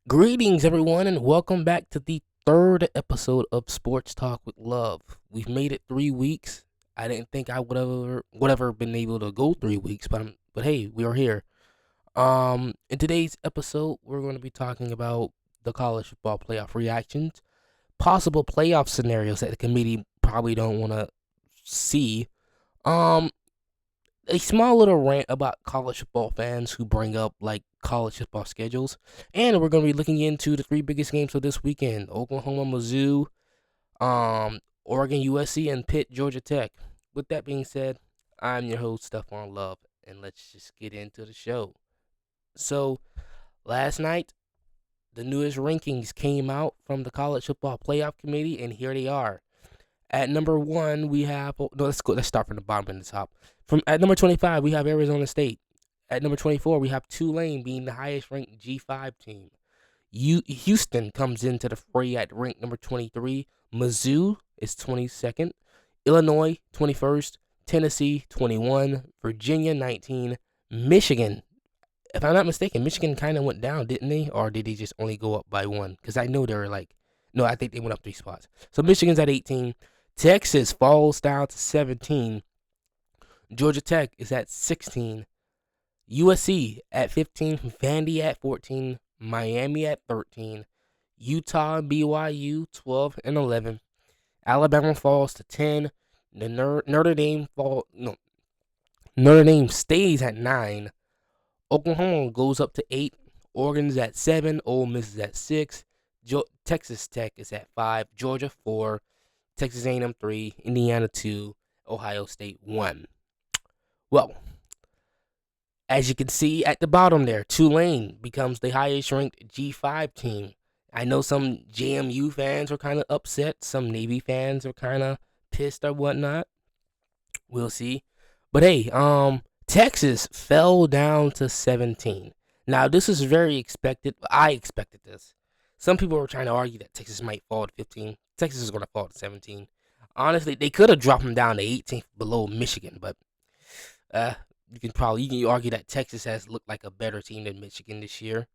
Greetings, everyone, and welcome back to the third episode of Sports Talk with Love. We've made it 3 weeks. I didn't think I would ever been able to go 3 weeks, but hey, we are here. In today's episode, we're going to be talking about the college football playoff reactions, possible playoff scenarios that the committee probably don't want to see. Um, a small little rant about college football fans who bring up like college football schedules, and we're going to be looking into the three biggest games of this weekend: Oklahoma, Mizzou, Oregon, USC, and Pitt, Georgia Tech. With that being said, I'm your host Stephon Love, and let's just get into the show. So last night, the newest rankings came out from the college football playoff committee, and here they are. At number one, we have no. Let's go. Let's start from the bottom and the top. From at number 25, we have Arizona State. At number 24, we have Tulane being the highest ranked G5 team. Houston comes into the fray at rank number 23. Mizzou is 22nd. Illinois 21st. Tennessee 21. Virginia 19. Michigan. If I'm not mistaken, Michigan kind of went down, didn't they? Or did they just only go up by one? Because I know they were like, no, I think they went up 3 spots. So Michigan's at 18. Texas falls down to 17. Georgia Tech is at 16. USC at 15. Vandy at 14. Miami at 13. Utah and BYU 12 and 11. Alabama falls to 10. The Notre Dame stays at 9. Oklahoma goes up to 8. Oregon's at 7. Ole Miss is at 6. Texas Tech is at 5. Georgia 4. Texas A&M 3. Indiana 2. Ohio State 1. Well, as you can see at the bottom there, Tulane becomes the highest ranked G5 team. I know some JMU fans are kind of upset. Some Navy fans are kind of pissed or whatnot. We'll see. But hey, Texas fell down to 17. Now, this is very expected. I expected this. Some people were trying to argue that Texas might fall to 15. Texas is going to fall to 17. Honestly, they could have dropped them down to 18th below Michigan, but uh, you can argue that Texas has looked like a better team than Michigan this year.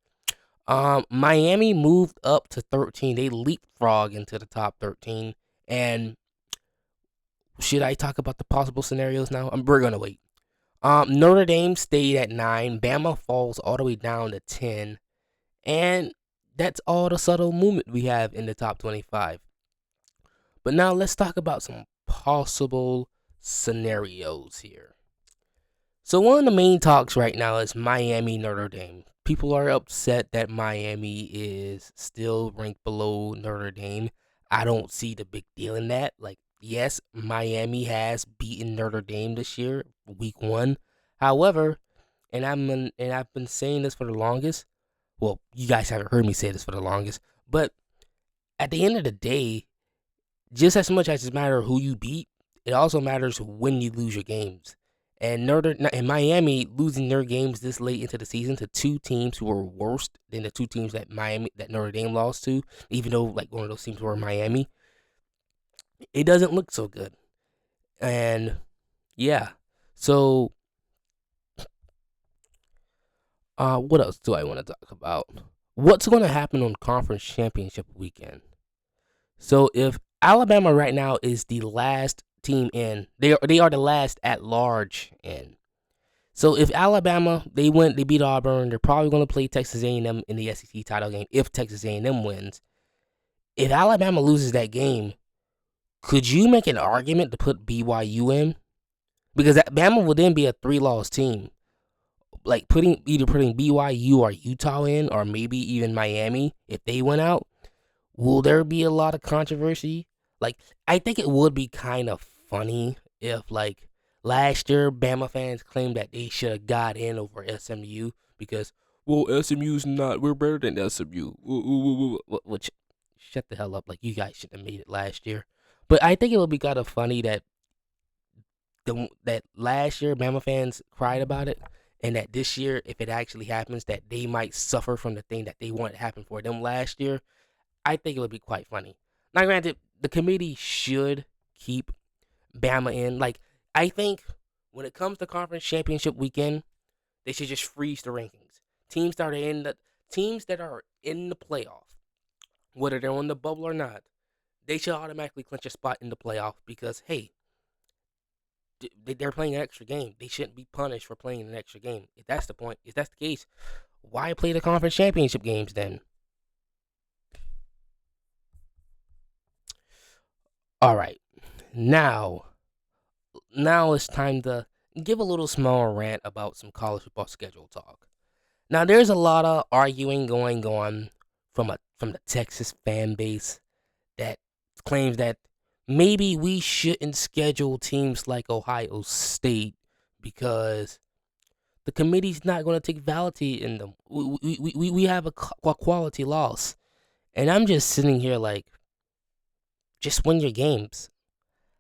Miami moved up to 13. They leapfrog into the top 13. And should I talk about the possible scenarios now? We're gonna wait. Notre Dame stayed at 9. Bama falls all the way down to 10. And that's all the subtle movement we have in the top 25. But now let's talk about some possible scenarios here. So one of the main talks right now is Miami Notre Dame. People are upset that Miami is still ranked below Notre Dame. I don't see the big deal in that. Like, yes, Miami has beaten Notre Dame this year, week 1. However, and I've been saying this for the longest. Well, you guys haven't heard me say this for the longest, but at the end of the day, just as much as it matters who you beat, it also matters when you lose your games. And Miami losing their games this late into the season to two teams who were worse than the two teams that Notre Dame lost to, even though like one of those teams were Miami, it doesn't look so good. And yeah, so what else do I want to talk about? What's going to happen on conference championship weekend? So if Alabama right now is the last team in, they are the last at large in. So if Alabama they beat Auburn, they're probably going to play Texas A&M in the SEC title game if Texas A&M wins. If Alabama loses that game, could you make an argument to put BYU in? Because Alabama will then be a 3-loss team. Like putting BYU or Utah in, or maybe even Miami if they went out. Will there be a lot of controversy? Like, I think it would be kind of funny if, like, last year Bama fans claimed that they should have got in over SMU because, well, SMU's not, we're better than SMU. Which, shut the hell up. Like, you guys should have made it last year. But I think it would be kind of funny that that last year Bama fans cried about it, and that this year, if it actually happens, that they might suffer from the thing that they wanted to happen for them last year. I think it would be quite funny. Now, granted, the committee should keep Bama in. Like, I think when it comes to conference championship weekend, they should just freeze the rankings. Teams that are in Teams that are in the playoff, whether they're on the bubble or not, they should automatically clinch a spot in the playoff because, hey, they're playing an extra game. They shouldn't be punished for playing an extra game. If that's the point, if that's the case, why play the conference championship games then? All right, now, now it's time to give a little small rant about some college football schedule talk. Now, there's a lot of arguing going on from the Texas fan base that claims that maybe we shouldn't schedule teams like Ohio State because the committee's not going to take validity in them. We have a quality loss. And I'm just sitting here like, just win your games.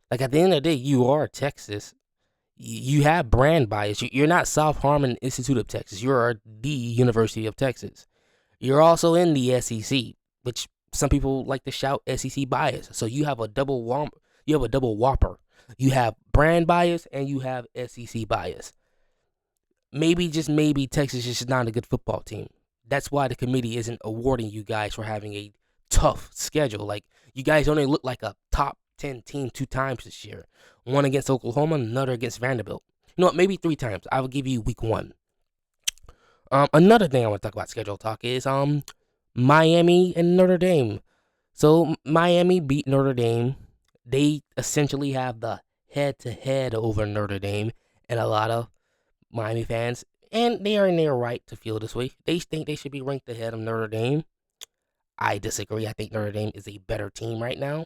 Like, at the end of the day, you are Texas. You have brand bias. You're not South Harmon Institute of Texas. You're the University of Texas. You're also in the SEC, which some people like to shout SEC bias. So you have a double You have a double whopper. You have brand bias and you have SEC bias. Maybe, just maybe, Texas is just not a good football team. That's why the committee isn't awarding you guys for having a tough schedule. Like, you guys only look like a top 10 team 2 times this year. One against Oklahoma, another against Vanderbilt. You know what? Maybe 3 times. I will give you week 1. Another thing I want to talk about schedule talk is Miami and Notre Dame. So Miami beat Notre Dame. They essentially have the head-to-head over Notre Dame, and a lot of Miami fans, and they are in their right to feel this way. They think they should be ranked ahead of Notre Dame. I disagree. I think Notre Dame is a better team right now.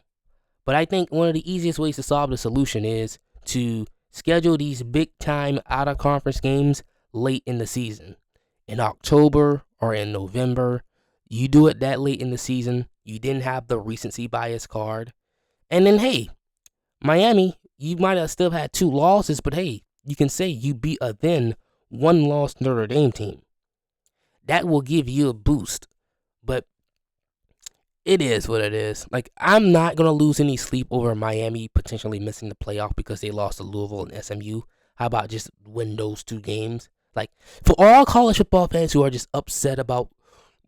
But I think one of the easiest ways to solve the solution is to schedule these big time out of conference games late in the season. In October or in November. You do it that late in the season. You didn't have the recency bias card. And then, hey, Miami, you might have still had 2 losses, but hey, you can say you beat a then 1-loss Notre Dame team. That will give you a boost. But it is what it is. Like, I'm not going to lose any sleep over Miami potentially missing the playoff because they lost to Louisville and SMU. How about just win those 2 games? Like, for all college football fans who are just upset about,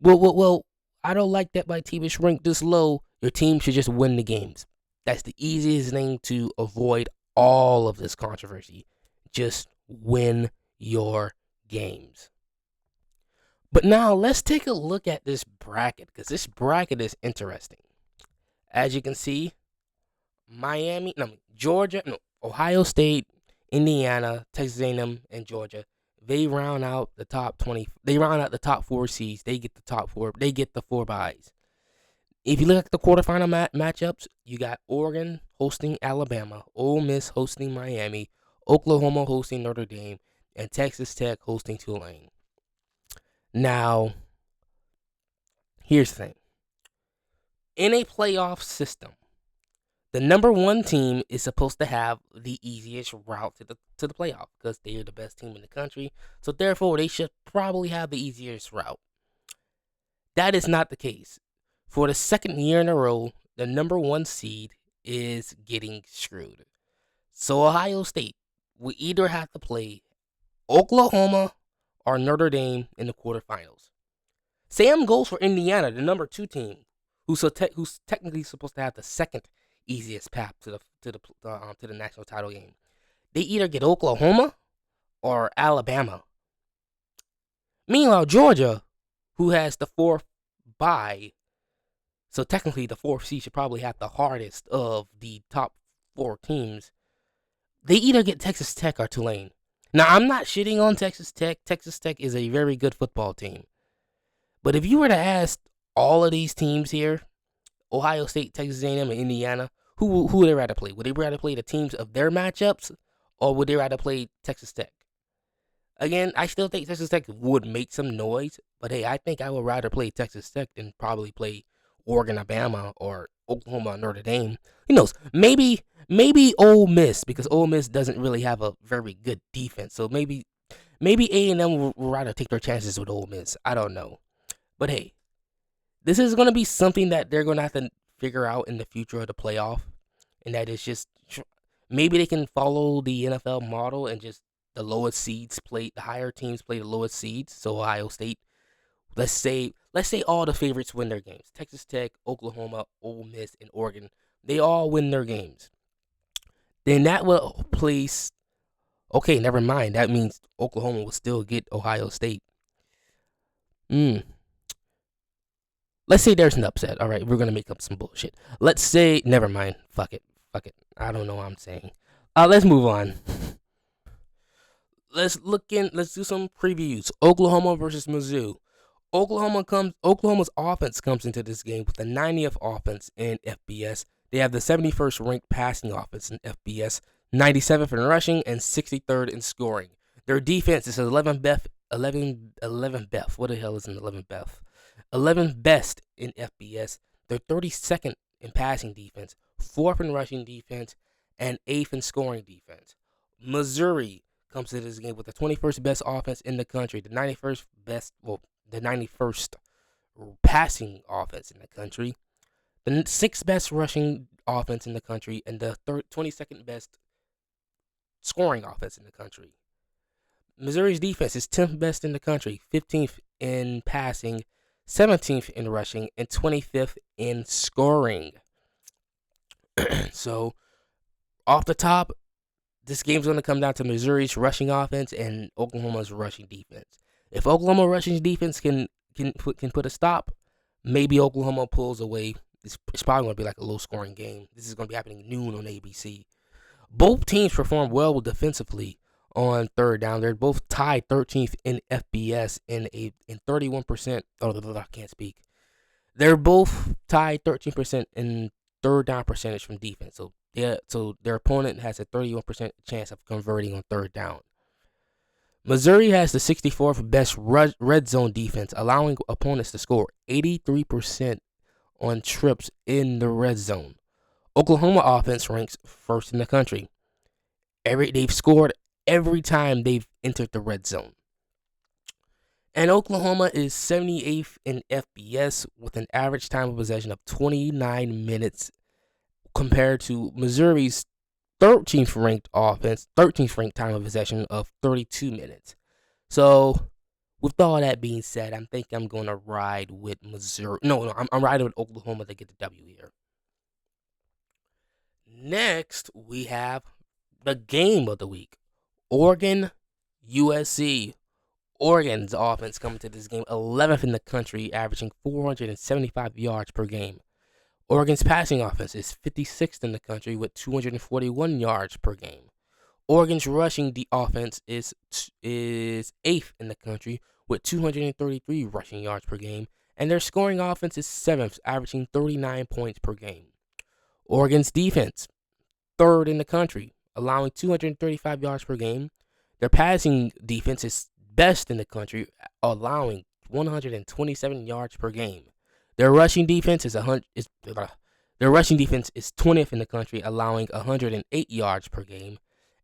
well, I don't like that my team is ranked this low. Your team should just win the games. That's the easiest thing to avoid all of this controversy. Just win your games. But now let's take a look at this bracket because this bracket is interesting. As you can see, Georgia, Ohio State, Indiana, Texas A&M, and Georgia. They round out the top 20. They round out the top 4 seeds. They get the top 4. They get the 4 byes. If you look at the quarterfinal matchups, you got Oregon hosting Alabama, Ole Miss hosting Miami, Oklahoma hosting Notre Dame, and Texas Tech hosting Tulane. Now, here's the thing. In a playoff system, the number 1 team is supposed to have the easiest route to the playoff because they are the best team in the country. So therefore, they should probably have the easiest route. That is not the case. For the second year in a row, the number 1 seed is getting screwed. So Ohio State will either have to play Oklahoma or Notre Dame in the quarterfinals. Same goes for Indiana, the number 2 team, who's technically supposed to have the second easiest path to the national title game. They either get Oklahoma or Alabama. Meanwhile, Georgia, who has the 4th bye, so technically the 4th seed should probably have the hardest of the top 4 teams. They either get Texas Tech or Tulane. Now, I'm not shitting on Texas Tech. Texas Tech is a very good football team. But if you were to ask all of these teams here, Ohio State, Texas A&M, and Indiana, who would they rather play? Would they rather play the teams of their matchups, or would they rather play Texas Tech? Again, I still think Texas Tech would make some noise, but hey, I think I would rather play Texas Tech than probably play Oregon, Alabama, or Oklahoma, Notre Dame. Who knows? Maybe Ole Miss, because Ole Miss doesn't really have a very good defense. So maybe A&M will rather take their chances with Ole Miss. I don't know. But hey, this is going to be something that they're going to have to figure out in the future of the playoff. And that is just, maybe they can follow the NFL model and just the lowest seeds play, the higher teams play the lowest seeds. So Ohio State, let's say all the favorites win their games. Texas Tech, Oklahoma, Ole Miss, and Oregon. They all win their games. Then that will place. Okay, never mind. That means Oklahoma will still get Ohio State. Hmm. Let's say there's an upset. All right, we're gonna make up some bullshit. Let's say, never mind. Fuck it. Fuck it. I don't know what I'm saying. Let's move on. Let's do some previews. Oklahoma versus Mizzou. Oklahoma's offense comes into this game with the 90th offense in FBS. They have the 71st ranked passing offense in FBS, 97th in rushing, and 63rd in scoring. Their defense is 11th best. What the hell is an 11th best? 11th best in FBS. They're 32nd in passing defense, 4th in rushing defense, and 8th in scoring defense. Missouri comes to this game with the 21st best offense in the country, the 91st passing offense in the country, the 6th best rushing offense in the country, and the 22nd best scoring offense in the country. Missouri's defense is 10th best in the country, 15th in passing, 17th in rushing, and 25th in scoring. So, off the top, this game's going to come down to Missouri's rushing offense and Oklahoma's rushing defense. If Oklahoma rushing defense can put a stop, maybe Oklahoma pulls away. It's probably going to be like a low scoring game. This is going to be happening noon on ABC. Both teams perform well defensively on third down. They're both tied 13th in FBS in 31%. Oh, I can't speak. They're both tied 13% in third down percentage from defense. So their opponent has a 31% chance of converting on third down. Missouri has the 64th best red zone defense, allowing opponents to score 83% on trips in the red zone. Oklahoma offense ranks first in the country. They've scored every time they've entered the red zone. And Oklahoma is 78th in FBS with an average time of possession of 29 minutes compared to Missouri's 13th ranked time of possession of 32 minutes. So, with all that being said, I think I'm going to ride with Missouri. No, I'm riding with Oklahoma to get the W here. Next, we have the game of the week. Oregon, USC. Oregon's offense coming to this game 11th in the country, averaging 475 yards per game. Oregon's passing offense is 56th in the country with 241 yards per game. Oregon's rushing offense is 8th in the country with 233 rushing yards per game, and their scoring offense is 7th, averaging 39 points per game. Oregon's defense, 3rd in the country, allowing 235 yards per game. Their passing defense is best in the country, allowing 127 yards per game. Their rushing defense is 20th in the country, allowing 108 yards per game,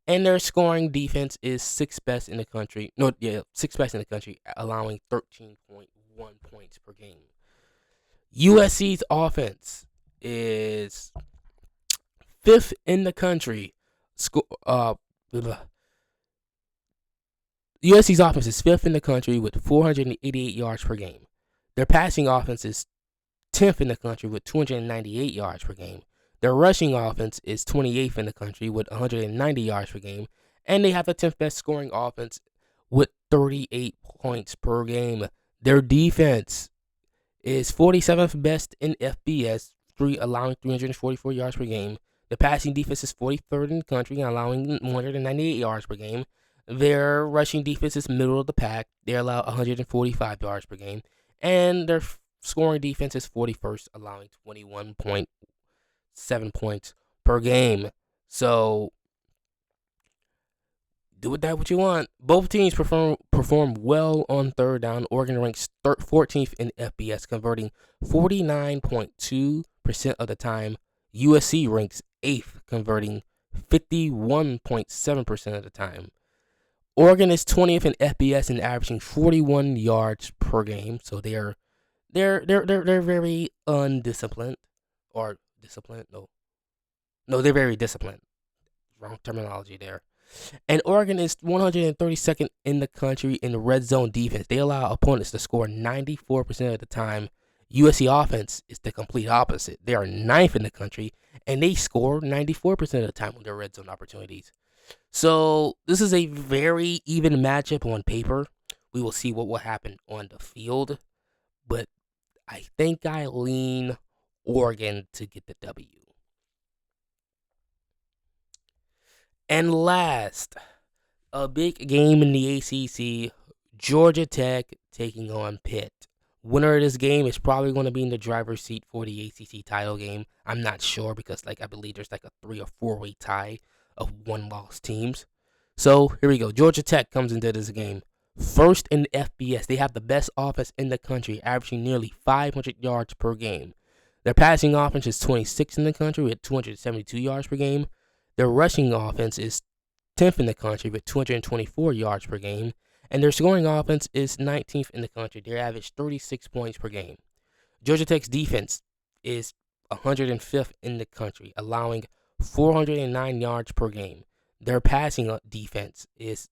and their scoring defense is 6th best in the country. 6th best in the country, allowing 13.1 points per game. USC's offense is 5th in the country. USC's offense is 5th in the country with 488 yards per game. Their passing offense is 10th in the country with 298 yards per game. Their rushing offense is 28th in the country with 190 yards per game. And they have the 10th best scoring offense with 38 points per game. Their defense is 47th best in FBS, allowing 344 yards per game. The passing defense is 43rd in the country, allowing 198 yards per game. Their rushing defense is middle of the pack. They allow 145 yards per game. And their scoring defense is 41st, allowing 21.7 points per game. So, do with that what you want. Both teams perform well on third down. Oregon ranks 14th in FBS, converting 49.2% of the time. USC ranks 8th, converting 51.7% of the time. Oregon is 20th in FBS and averaging 41 yards per game. So they're very undisciplined, or disciplined. No, they're very disciplined. Wrong terminology there. And Oregon is 132nd in the country in red zone defense. They allow opponents to score 94% of the time. USC offense is the complete opposite. They are ninth in the country, and they score 94% of the time with their red zone opportunities. So this is a very even matchup on paper. We will see what will happen on the field, but I think I lean Oregon to get the W. And last, a big game in the ACC, Georgia Tech taking on Pitt. Winner of this game is probably going to be in the driver's seat for the ACC title game. I'm not sure because I believe there's a 3 or 4-way tie of one-loss teams. So here we go. Georgia Tech comes into this game first in the FBS. They have the best offense in the country, averaging nearly 500 yards per game. Their passing offense is 26th in the country with 272 yards per game. Their rushing offense is 10th in the country with 224 yards per game. And their scoring offense is 19th in the country. They average 36 points per game. Georgia Tech's defense is 105th in the country, allowing 409 yards per game. Their passing defense is,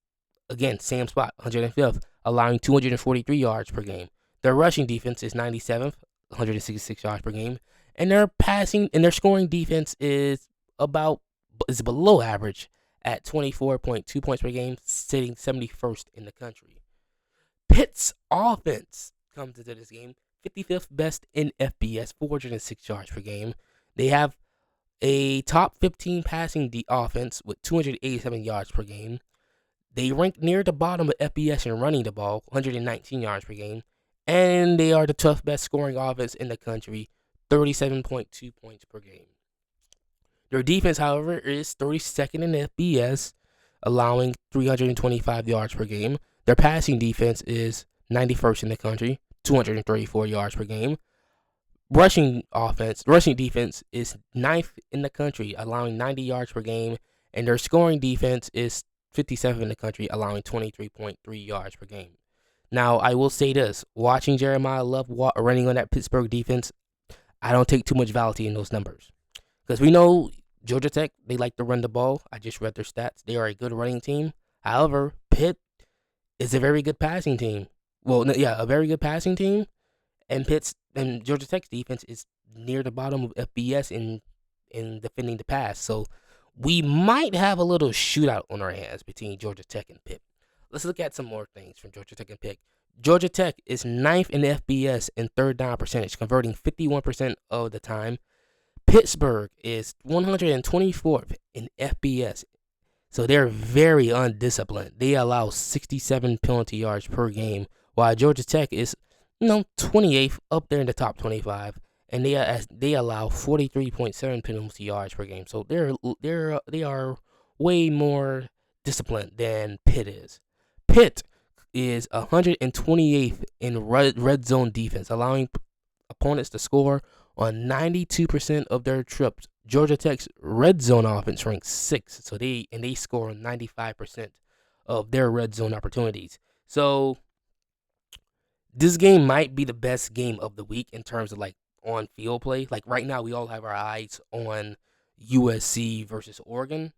again, same spot, 105th, allowing 243 yards per game. Their rushing defense is 97th, 166 yards per game. And their scoring defense is below average at 24.2 points per game, sitting 71st in the country. Pitt's offense comes into this game 55th best in FBS, 406 yards per game. They have a top 15 passing offense with 287 yards per game. They rank near the bottom of FBS in running the ball, 119 yards per game. And they are the 12th best scoring offense in the country, 37.2 points per game. Their defense, however, is 32nd in FBS, allowing 325 yards per game. Their passing defense is 91st in the country, 234 yards per game. Rushing defense is 9th in the country, allowing 90 yards per game. And their scoring defense is 57th in the country, allowing 23.3 yards per game. Now, I will say this. Watching Jeremiah Love running on that Pittsburgh defense, I don't take too much validity in those numbers. Because we know Georgia Tech, they like to run the ball. I just read their stats. They are a good running team. However, Pitt is a very good passing team. A very good passing team. And Georgia Tech's defense is near the bottom of FBS in defending the pass. So we might have a little shootout on our hands between Georgia Tech and Pitt. Let's look at some more things from Georgia Tech and Pitt. Georgia Tech is 9th in FBS in third down percentage, converting 51% of the time. Pittsburgh is 124th in FBS, so they're very undisciplined. They allow 67 penalty yards per game, while Georgia Tech is 28th, up there in the top 25, and they allow 43.7 penalty yards per game. So they are way more disciplined than Pitt is. Pitt is 128th in red zone defense, allowing opponents to score on 92% of their trips. Georgia Tech's red zone offense ranks 6th, so they score on 95% of their red zone opportunities. So this game might be the best game of the week in terms of on field play. Right now, we all have our eyes on USC versus Oregon,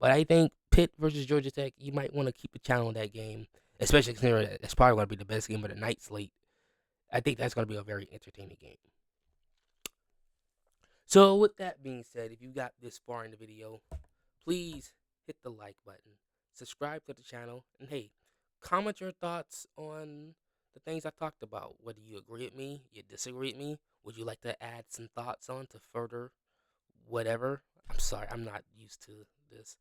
but I think Pitt versus Georgia Tech, you might want to keep a channel on that game, especially considering that it's probably going to be the best game of the night slate. I think that's going to be a very entertaining game. So with that being said, if you got this far in the video, please hit the like button, subscribe to the channel, and hey, comment your thoughts on the things I talked about. Whether you agree with me, you disagree with me, would you like to add some thoughts on to further whatever? I'm sorry, I'm not used to this.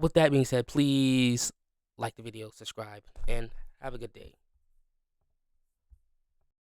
With that being said, please like the video, subscribe, and have a good day.